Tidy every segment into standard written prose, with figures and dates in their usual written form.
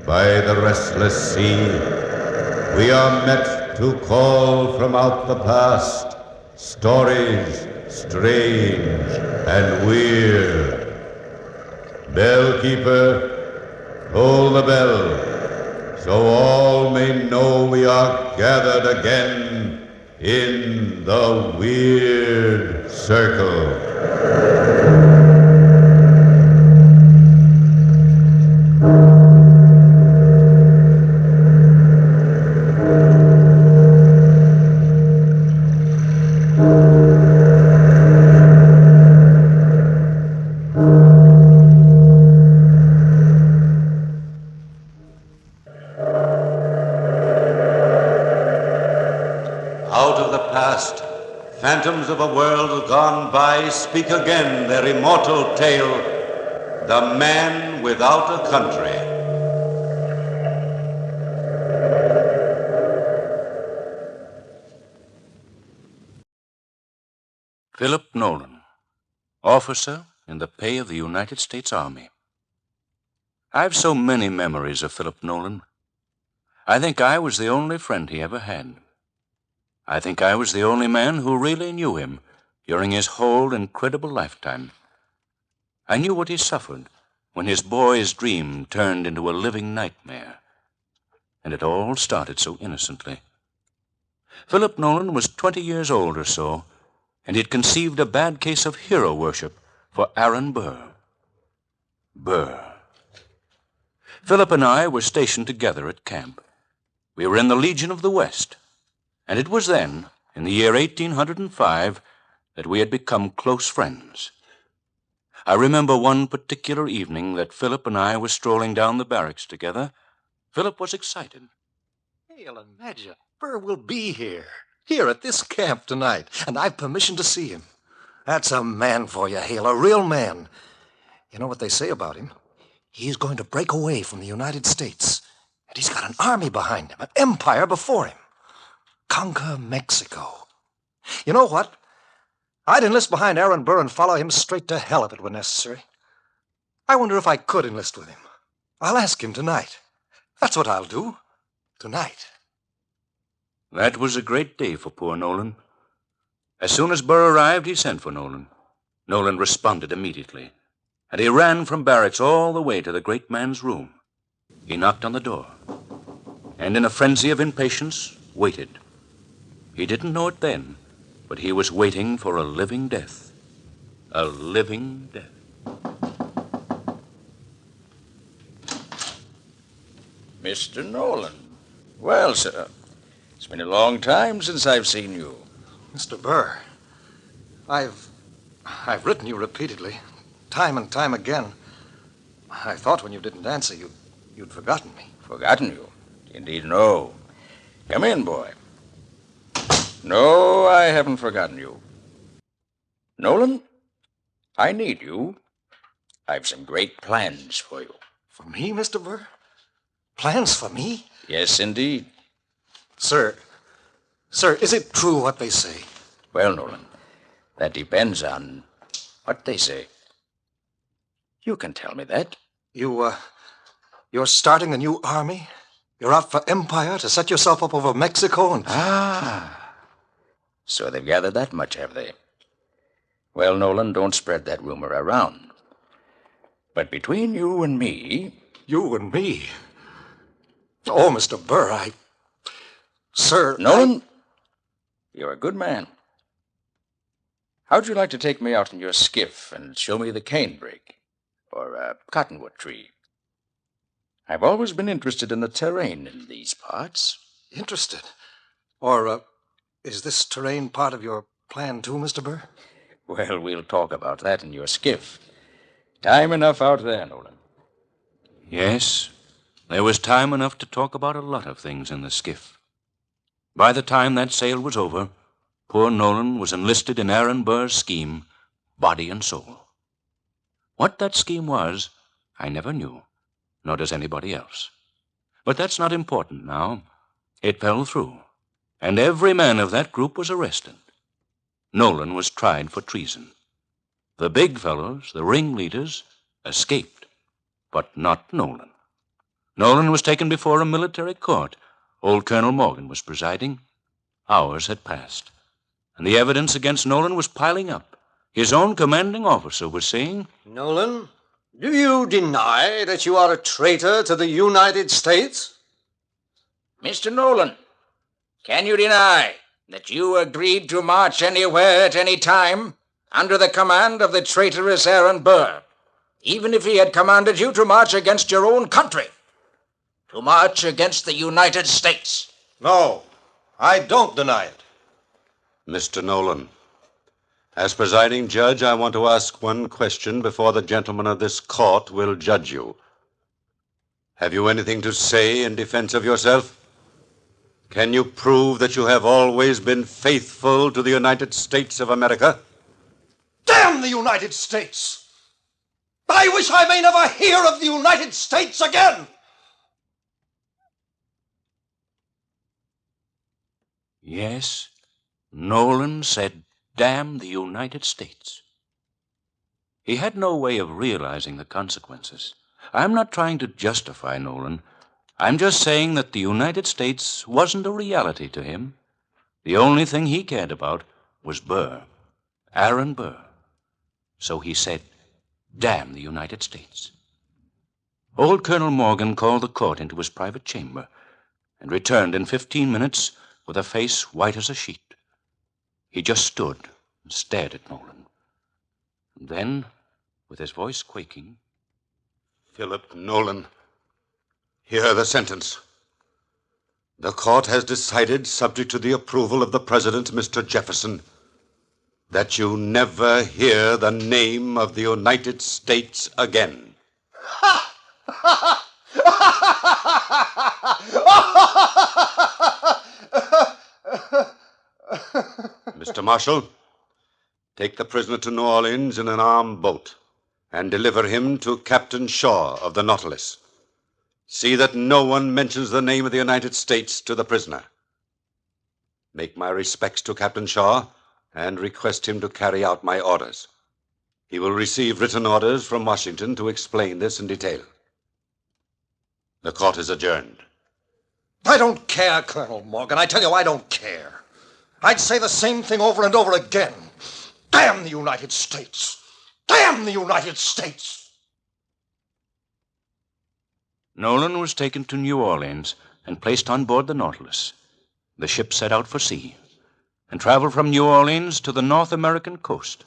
by the restless sea. We are met to call from out the past stories strange and weird. Bellkeeper, toll the bell, so all may know we are gathered again in the Weird Circle. Out of the past, phantoms of a world gone by speak again their immortal tale, The Man Without a Country. Philip Nolan, officer in the pay of the United States Army. I've so many memories of Philip Nolan. I think I was the only friend he ever had. I think I was the only man who really knew him during his whole incredible lifetime. I knew what he suffered when his boy's dream turned into a living nightmare. And it all started so innocently. Philip Nolan was 20 years old or so, and he'd conceived a bad case of hero worship for Aaron Burr. Philip and I were stationed together at camp. We were in the Legion of the West. And it was then, in the year 1805, that we had become close friends. I remember one particular evening that Philip and I were strolling down the barracks together. Philip was excited. Hale and Madge, Burr will be here at this camp tonight, and I've permission to see him. That's a man for you, Hale, a real man. You know what they say about him? He's going to break away from the United States, and he's got an army behind him, an empire before him. Conquer Mexico. You know what? I'd enlist behind Aaron Burr and follow him straight to hell if it were necessary. I wonder if I could enlist with him. I'll ask him tonight. That's what I'll do. Tonight. That was a great day for poor Nolan. As soon as Burr arrived, he sent for Nolan. Nolan responded immediately, and he ran from barracks all the way to the great man's room. He knocked on the door, and in a frenzy of impatience, waited. He didn't know it then, but he was waiting for a living death. A living death. Mr. Nolan. Well, sir, it's been a long time since I've seen you. Mr. Burr, I've written you repeatedly, time and time again. I thought when you didn't answer, you'd forgotten me. Forgotten you? Indeed, no. Come in, boy. No, I haven't forgotten you. Nolan, I need you. I've some great plans for you. For me, Mr. Burr? Plans for me? Yes, indeed. Sir, is it true what they say? Well, Nolan, that depends on what they say. You can tell me that. You're starting a new army? You're out for empire to set yourself up over Mexico and... So they've gathered that much, have they? Well, Nolan, don't spread that rumor around. But between you and me... You and me? Oh, Mr. Burr, Sir... Nolan, you're a good man. How'd you like to take me out in your skiff and show me the canebrake? Or a cottonwood tree? I've always been interested in the terrain in these parts. Interested? Or, is this terrain part of your plan, too, Mr. Burr? Well, we'll talk about that in your skiff. Time enough out there, Nolan. Yes, there was time enough to talk about a lot of things in the skiff. By the time that sail was over, poor Nolan was enlisted in Aaron Burr's scheme, body and soul. What that scheme was, I never knew, nor does anybody else. But that's not important now. It fell through, and every man of that group was arrested. Nolan was tried for treason. The big fellows, the ringleaders, escaped, but not Nolan. Nolan was taken before a military court. Old Colonel Morgan was presiding. Hours had passed, and the evidence against Nolan was piling up. His own commanding officer was saying, Nolan, do you deny that you are a traitor to the United States? Mr. Nolan, can you deny that you agreed to march anywhere at any time under the command of the traitorous Aaron Burr, even if he had commanded you to march against your own country, to march against the United States? No, I don't deny it. Mr. Nolan, as presiding judge, I want to ask one question before the gentlemen of this court will judge you. Have you anything to say in defense of yourself? Can you prove that you have always been faithful to the United States of America? Damn the United States! I wish I may never hear of the United States again! yes, Nolan said, "Damn the United States." He had no way of realizing the consequences. I'm not trying to justify Nolan. I'm just saying that the United States wasn't a reality to him. The only thing he cared about was Burr, Aaron Burr. So he said, "Damn the United States." Old Colonel Morgan called the court into his private chamber and returned in 15 minutes with a face white as a sheet. He just stood and stared at Nolan. And then, with his voice quaking, Philip Nolan, hear the sentence. The court has decided, subject to the approval of the President, Mr. Jefferson, that you never hear the name of the United States again. Mr. Marshal, take the prisoner to New Orleans in an armed boat and deliver him to Captain Shaw of the Nautilus. See that no one mentions the name of the United States to the prisoner. Make my respects to Captain Shaw and request him to carry out my orders. He will receive written orders from Washington to explain this in detail. The court is adjourned. I don't care, Colonel Morgan. I tell you, I don't care. I'd say the same thing over and over again. Damn the United States! Damn the United States! Nolan was taken to New Orleans and placed on board the Nautilus. The ship set out for sea and traveled from New Orleans to the North American coast.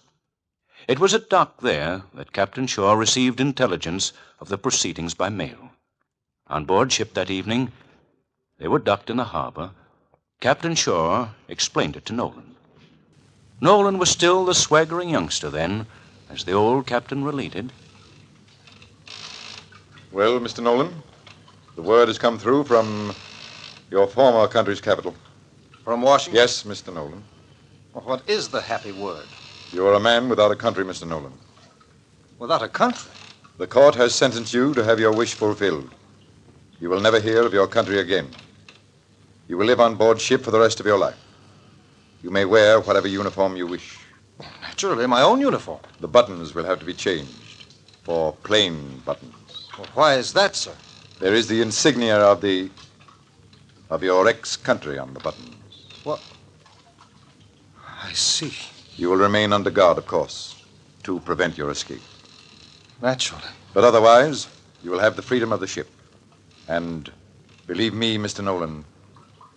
It was at dock there that Captain Shaw received intelligence of the proceedings by mail. On board ship that evening, they were docked in the harbor. Captain Shaw explained it to Nolan. Nolan was still the swaggering youngster then, as the old captain related. Well, Mr. Nolan, the word has come through from your former country's capital. From Washington? Yes, Mr. Nolan. Well, what is the happy word? You are a man without a country, Mr. Nolan. Without a country? The court has sentenced you to have your wish fulfilled. You will never hear of your country again. You will live on board ship for the rest of your life. You may wear whatever uniform you wish. Naturally, my own uniform. The buttons will have to be changed for plain buttons. Well, why is that, sir? There is the insignia of your ex-country on the buttons. What? I see. You will remain under guard, of course, to prevent your escape. Naturally. But otherwise, you will have the freedom of the ship. And believe me, Mr. Nolan,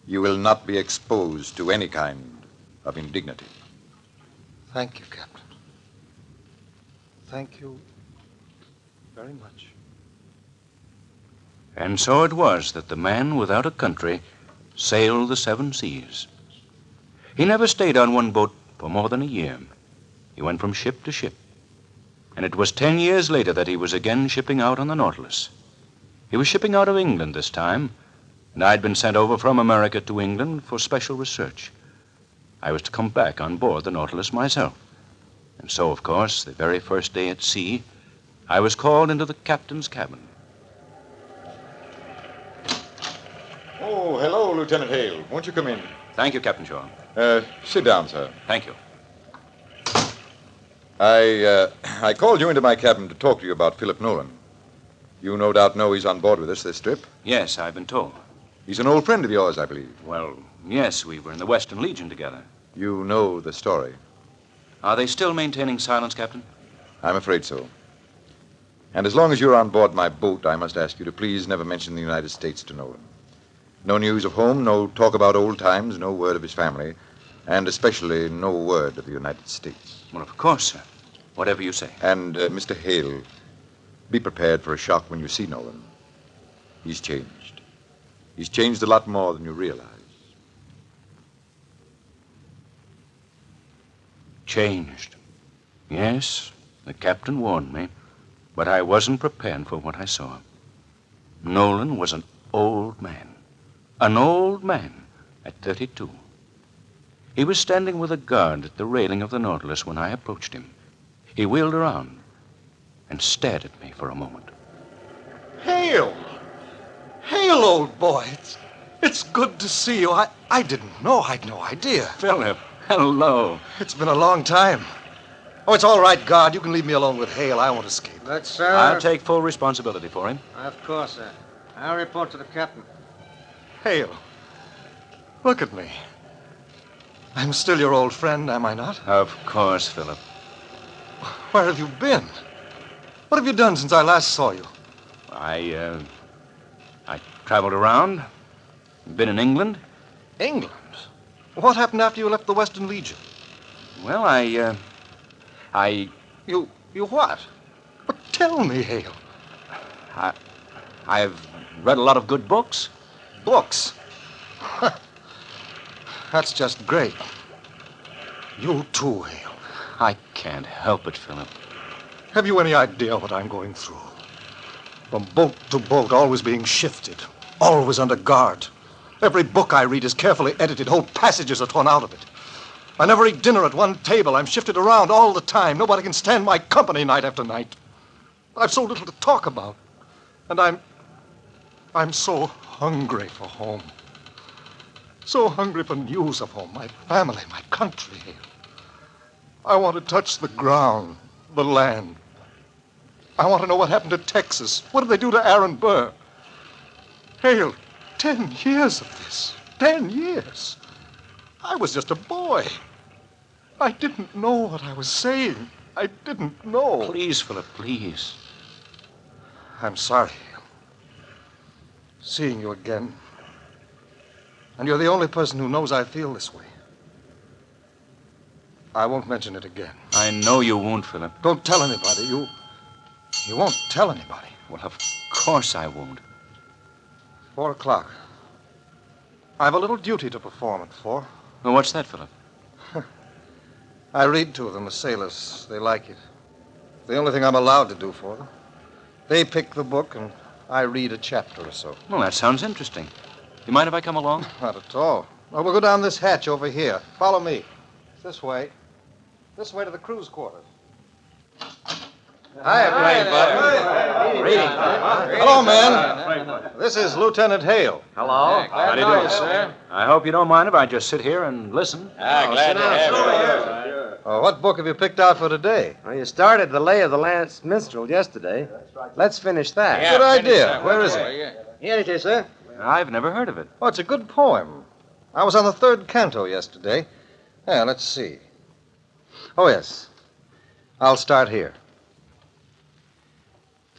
you will not be exposed to any kind of indignity. Thank you, Captain. Thank you very much. And so it was that the man without a country sailed the 7 seas. He never stayed on one boat for more than a year. He went from ship to ship. And it was 10 years later that he was again shipping out on the Nautilus. He was shipping out of England this time, and I'd been sent over from America to England for special research. I was to come back on board the Nautilus myself. And so, of course, the very first day at sea, I was called into the captain's cabin. Oh, hello, Lieutenant Hale. Won't you come in? Thank you, Captain Shaw. Sit down, sir. Thank you. I called you into my cabin to talk to you about Philip Nolan. You no doubt know he's on board with us this trip. Yes, I've been told. He's an old friend of yours, I believe. Well, yes, we were in the Western Legion together. You know the story. Are they still maintaining silence, Captain? I'm afraid so. And as long as you're on board my boat, I must ask you to please never mention the United States to Nolan. No news of home, no talk about old times, no word of his family, and especially no word of the United States. Well, of course, sir. Whatever you say. And, Mr. Hale, be prepared for a shock when you see Nolan. He's changed. He's changed a lot more than you realize. Changed. Yes, the captain warned me, but I wasn't prepared for what I saw. Nolan was an old man. An old man at 32. He was standing with a guard at the railing of the Nautilus when I approached him. He wheeled around and stared at me for a moment. Hale! Hale, old boy. It's good to see you. I didn't know. I'd no idea. Philip, hello. It's been a long time. Oh, it's all right, guard. You can leave me alone with Hale. I won't escape. But, sir... I'll take full responsibility for him. Of course, sir. I'll report to the captain. Hale, look at me. I'm still your old friend, am I not? Of course, Philip. Where have you been? What have you done since I last saw you? I traveled around. Been in England. England? What happened after you left the Western Legion? Well, You what? But tell me, Hale. I've read a lot of good books. Books? That's just great. You too, Hale. I can't help it, Philip. Have you any idea what I'm going through? From boat to boat, always being shifted, always under guard. Every book I read is carefully edited. Whole passages are torn out of it. I never eat dinner at one table. I'm shifted around all the time. Nobody can stand my company night after night. I've so little to talk about. And I'm so hungry for home. So hungry for news of home, my family, my country. I want to touch the ground, the land. I want to know what happened to Texas. What did they do to Aaron Burr? Hale, 10 years of this. 10 years. I was just a boy. I didn't know what I was saying. I didn't know. Please, Philip, please. I'm sorry, Hale. Seeing you again. And you're the only person who knows I feel this way. I won't mention it again. I know you won't, Philip. Don't tell anybody. You won't tell anybody. Well, of course I won't. 4 o'clock. I have a little duty to perform at 4. Well, what's that, Philip? I read to them, the sailors. They like it. The only thing I'm allowed to do for them. They pick the book, and I read a chapter or so. Well, that sounds interesting. You mind if I come along? Not at all. Well, we'll go down this hatch over here. Follow me. This way. This way to the crew's quarters. Hi, buddy. Reading. Hello, men. This is Lieutenant Hale. Hello. How do you do, sir? I hope you don't mind if I just sit here and listen. Glad to have you. What book have you picked out for today? Well, you started The Lay of the Last Minstrel yesterday. Let's finish that. Good idea. Where is it? Here it is, sir. I've never heard of it. Oh, it's a good poem. I was on the 3rd canto yesterday. Yeah, let's see. Oh, yes. I'll start here.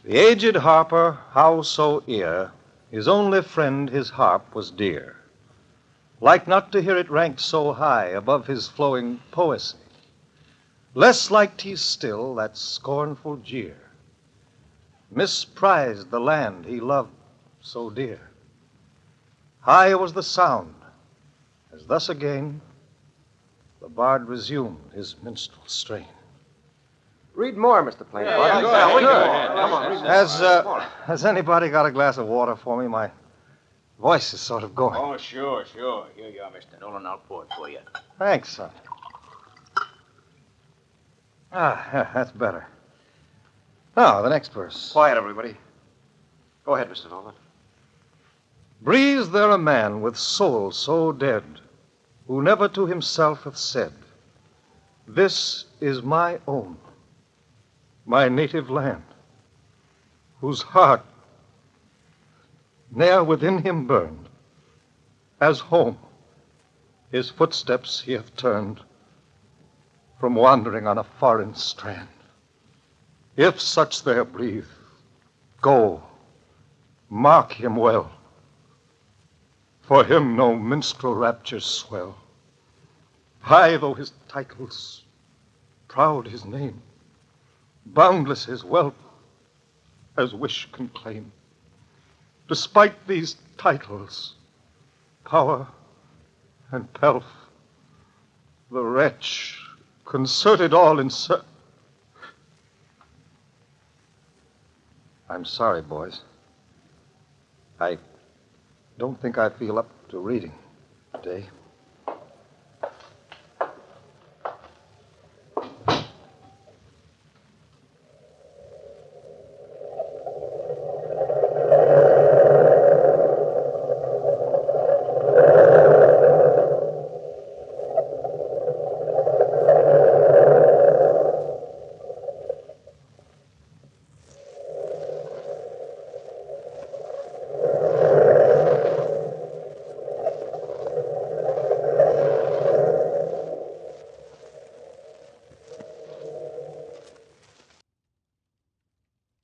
The aged harper, how so ere, his only friend his harp was dear. Like not to hear it ranked so high above his flowing poesy. Less liked he still that scornful jeer. Misprized the land he loved so dear. High was the sound, as thus again the bard resumed his minstrel strain. Read more, Mr. Plain. Has anybody got a glass of water for me? My voice is sort of going. Oh, sure. Here you are, Mr. Nolan. I'll pour it for you. Thanks, son. Yeah, that's better. Now, the next verse. Quiet, everybody. Go ahead, Mr. Nolan. Breathes there a man with soul so dead, who never to himself hath said, this is my own, my native land, whose heart ne'er within him burned. As home, his footsteps he hath turned from wandering on a foreign strand. If such there breathe, go, mark him well. For him no minstrel raptures swell. High though his titles, proud his name, boundless his wealth, as wish can claim. Despite these titles, power and pelf, the wretch concerted all in I'm sorry, boys. I don't think I feel up to reading today.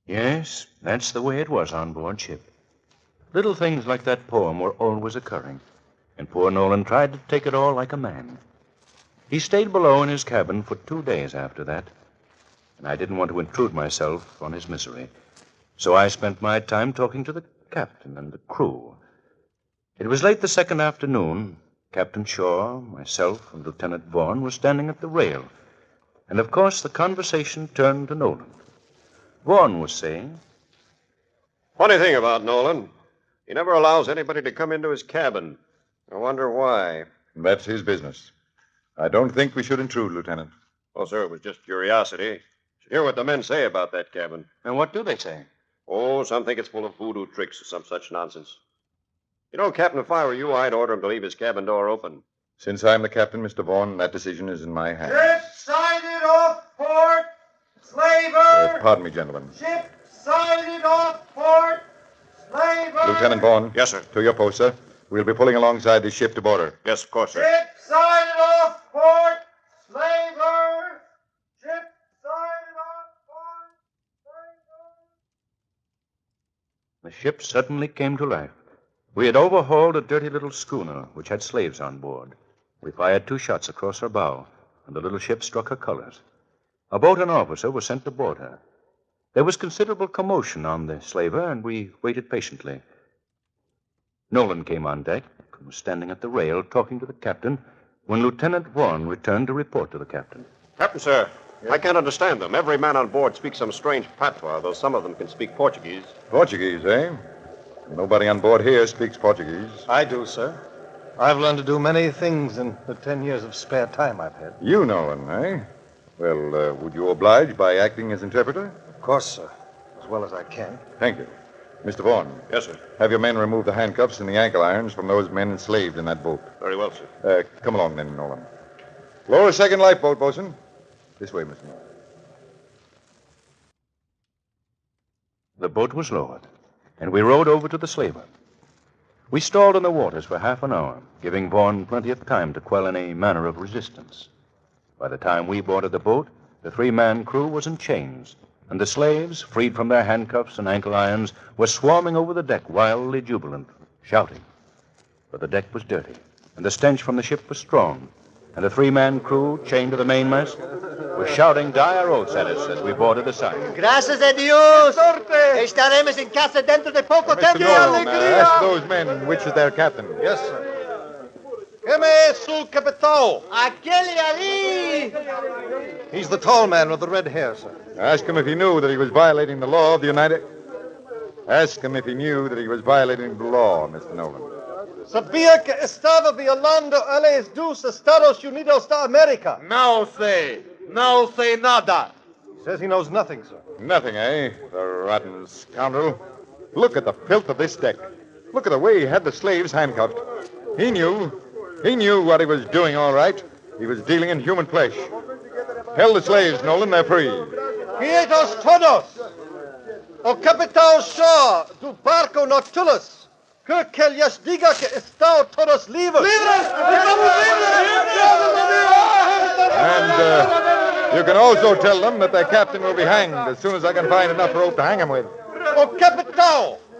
Yes, that's the way it was on board ship. Little things like that poem were always occurring, and poor Nolan tried to take it all like a man. He stayed below in his cabin for 2 days after that, and I didn't want to intrude myself on his misery. So I spent my time talking to the captain and the crew. It was late the second afternoon. Captain Shaw, myself, and Lieutenant Vaughan were standing at the rail, and of course the conversation turned to Nolan. Vaughan was saying, Funny thing about Nolan. He never allows anybody to come into his cabin. I wonder why. That's his business. I don't think we should intrude, Lieutenant. Oh, sir, it was just curiosity. Should hear what the men say about that cabin. and what do they say? Oh, some think it's full of voodoo tricks or some such nonsense. You know, Captain, if I were you, I'd order him to leave his cabin door open. Since I'm the captain, Mr. Vaughan, that decision is in my hands. Ship sighted off port! Slaver! Pardon me, gentlemen. Ship sighted off port! Slaver! Lieutenant Vaughan. Yes, sir. To your post, sir. We'll be pulling alongside this ship to board her. Yes, of course, sir. Ship sighted off port! Slaver! Ship sighted off port! Slaver! The ship suddenly came to life. We had overhauled a dirty little schooner which had slaves on board. We fired 2 shots across her bow, and the little ship struck her colors. A boat and officer were sent to board her. There was considerable commotion on the slaver, and we waited patiently. Nolan came on deck and was standing at the rail talking to the captain when Lieutenant Vaughan returned to report to the captain. Captain, sir, I can't understand them. Every man on board speaks some strange patois, though some of them can speak Portuguese. Portuguese, eh? Nobody on board here speaks Portuguese. I do, sir. I've learned to do many things in the 10 years of spare time I've had. You, Nolan, eh? Well, would you oblige by acting as interpreter? Of course, sir. As well as I can. Thank you. Mr. Vaughan. Yes, sir. Have your men remove the handcuffs and the ankle irons from those men enslaved in that boat. Very well, sir. Come along then, Nolan. Lower a second lifeboat, bosun. This way, Mr. Nolan. The boat was lowered, and we rowed over to the slaver. We stalled in the waters for half an hour, giving Vaughan plenty of time to quell any manner of resistance. By the time we boarded the boat, the 3-man crew was in chains, and the slaves, freed from their handcuffs and ankle irons, were swarming over the deck, wildly jubilant, shouting. But the deck was dirty, and the stench from the ship was strong, and the 3-man crew, chained to the mainmast, were shouting dire oaths at us as we boarded the side. Gracias a Dios! Estaremos en casa dentro de poco Mr. tiempo. Nolan, ask those men which is their captain. Yes, sir. Quem su capitão? Aquele ali! He's the tall man with the red hair, sir. Ask him if he knew that he was violating the law of the United... Ask him if he knew that he was violating the law, Mr. Nolan. Sabia que estava violando a leis dos Estados Unidos da América. Não sei nada. He says he knows nothing, sir. Nothing, eh? The rotten scoundrel. Look at the filth of this deck. Look at the way he had the slaves handcuffed. He knew what he was doing, all right. He was dealing in human flesh. Tell the slaves, Nolan, they're free. Quietos todos! O Capitão Shaw do barco Nautilus Que les diga que están todos libres. And you can also tell them that their captain will be hanged as soon as I can find enough rope to hang him with.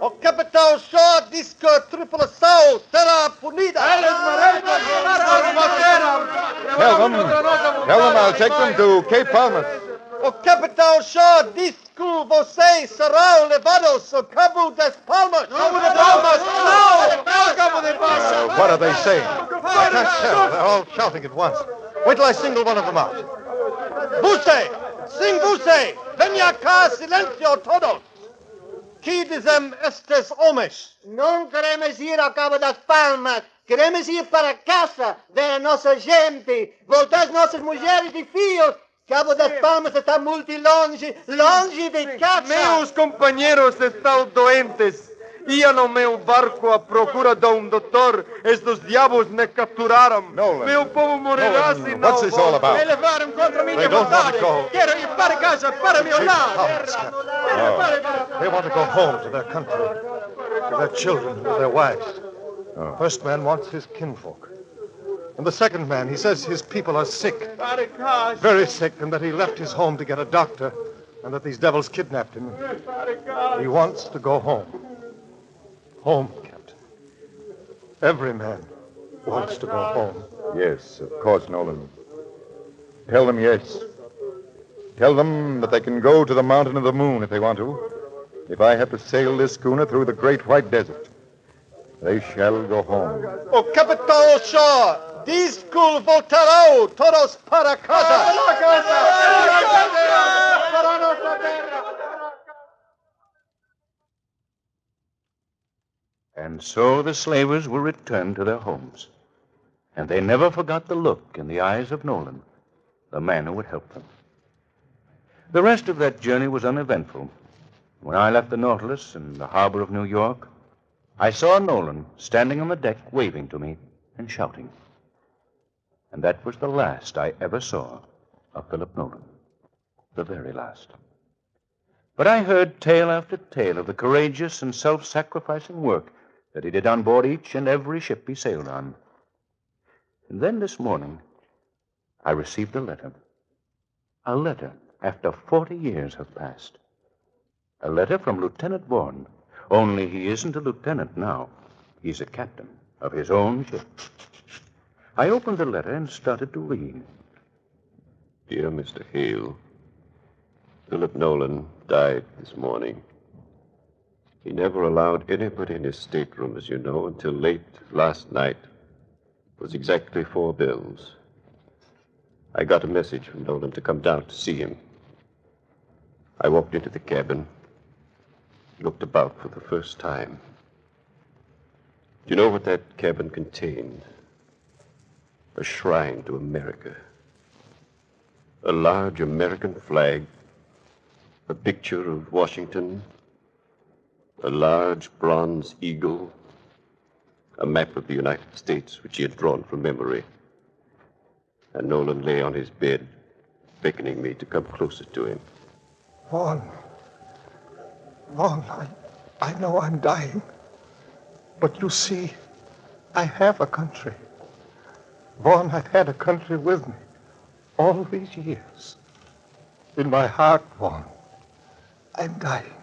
O capitão Shaw diz que tripulação será punida. Tell them I'll take them to Cape Palmas. O capitão Shaw diz que vocês serão levados ao Cabo das Palmas. What are they saying? I can't tell. They're all shouting at once. Wait till I single one of them out. Sing você! Venha cá, silêncio todos! Que dizem estes homens? Não queremos ir ao Cabo das Palmas. Queremos ir para casa, ver a nossa gente, voltar as nossas mulheres e filhos. Cabo das Palmas está muito longe de casa. Meus companheiros estão doentes. Ia no meu barco à procura de doutor. Estes diabos me capturaram. Nolan. Meu povo morrerá se não... What's this all about? Me levaram contra minha They don't want vontade. to go. Quero ir para casa, para meu lado. They want to go home to their country, to their children, to their wives. First man wants his kinfolk. And the second man, he says his people are sick, very sick, and that he left his home to get a doctor, and that these devils kidnapped him. He wants to go home. Home, Captain. Every man wants to go home. Yes, of course, Nolan. Tell them yes. Tell them that they can go to the Mountain of the Moon if they want to. If I have to sail this schooner through the Great White Desert, they shall go home. O Capitão Shaw diz que voltarão todos para casa. And so the slavers were returned to their homes. And they never forgot the look in the eyes of Nolan, the man who would help them. The rest of that journey was uneventful. When I left the Nautilus in the harbor of New York, I saw Nolan standing on the deck waving to me and shouting. And that was the last I ever saw of Philip Nolan. The very last. But I heard tale after tale of the courageous and self-sacrificing work that he did on board each and every ship he sailed on. And then this morning, I received a letter. A letter after 40 years have passed. A letter from Lieutenant Vaughan. Only he isn't a lieutenant now. He's a captain of his own ship. I opened the letter and started to read. Dear Mr. Hale, Philip Nolan died this morning. He never allowed anybody in his stateroom, as you know, until late last night. It was exactly 4 bells. I got a message from Nolan to come down to see him. I walked into the cabin, looked about for the first time. Do you know what that cabin contained? A shrine to America. A large American flag, a picture of Washington, a large bronze eagle, a map of the United States which he had drawn from memory. And Nolan lay on his bed, beckoning me to come closer to him. Vaughn, I know I'm dying. But you see, I have a country. Vaughn, I've had a country with me all these years. In my heart, Vaughn, I'm dying.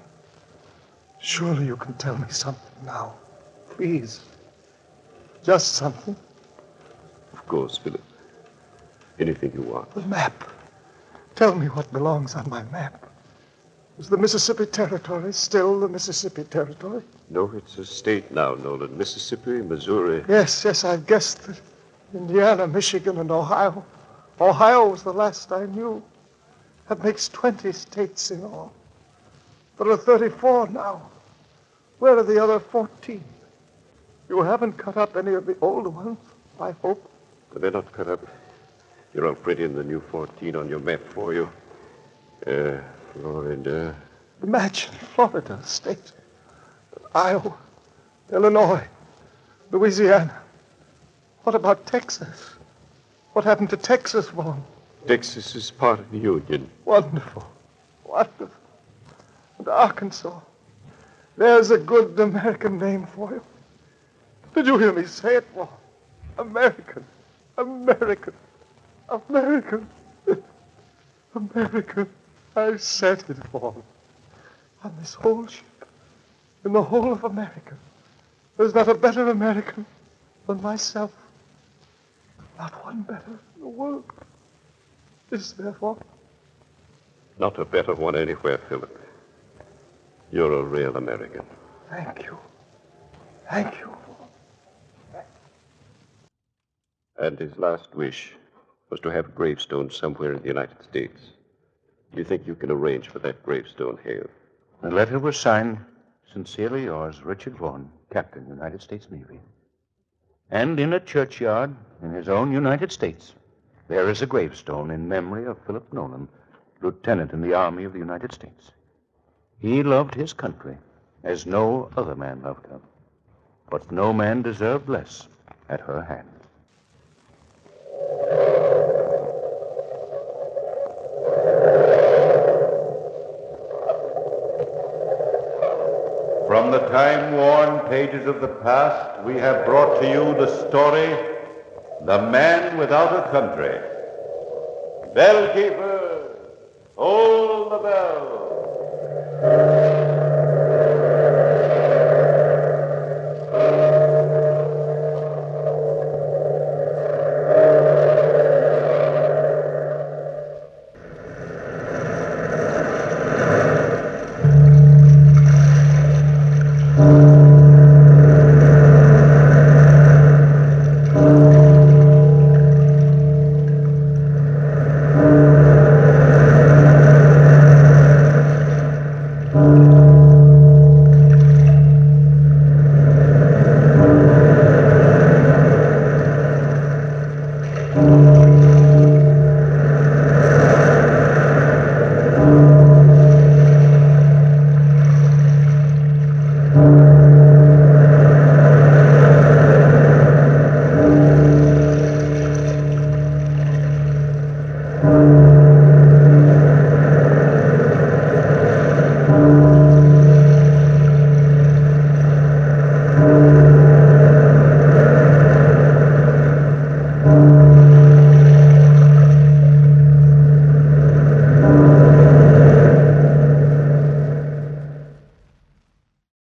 Surely you can tell me something now. Please. Just something. Of course, Philip. Anything you want. The map. Tell me what belongs on my map. Is the Mississippi Territory still the Mississippi Territory? No, it's a state now, Nolan. Mississippi, Missouri. Yes, I've guessed that. Indiana, Michigan, and Ohio. Ohio was the last I knew. That makes 20 states in all. There are 34 now. Where are the other 14? You haven't cut up any of the old ones, I hope. They're not cut up. You're already in the new 14 on your map for you. Florida. Imagine Florida state. Iowa, Illinois, Louisiana. What about Texas? What happened to Texas, Vaughn? Texas is part of the Union. Wonderful. And Arkansas. There's a good American name for you. Did you hear me say it, Vaughn? American. American. American. American. I said it, Vaughn. On this whole ship, in the whole of America, there's not a better American than myself. Not one better in the world. Is there, Vaughn? Not a better one anywhere, Philip. You're a real American. Thank you. Thank you. And his last wish was to have a gravestone somewhere in the United States. Do you think you can arrange for that gravestone, Hale? The letter was signed, Sincerely yours, Richard Vaughan, Captain, United States Navy. And in a churchyard in his own United States, there is a gravestone in memory of Philip Nolan, Lieutenant in the Army of the United States. He loved his country as no other man loved her, but no man deserved less at her hand. From the time-worn pages of the past, we have brought to you the story, The Man Without a Country. Bellkeepers, hold the bell.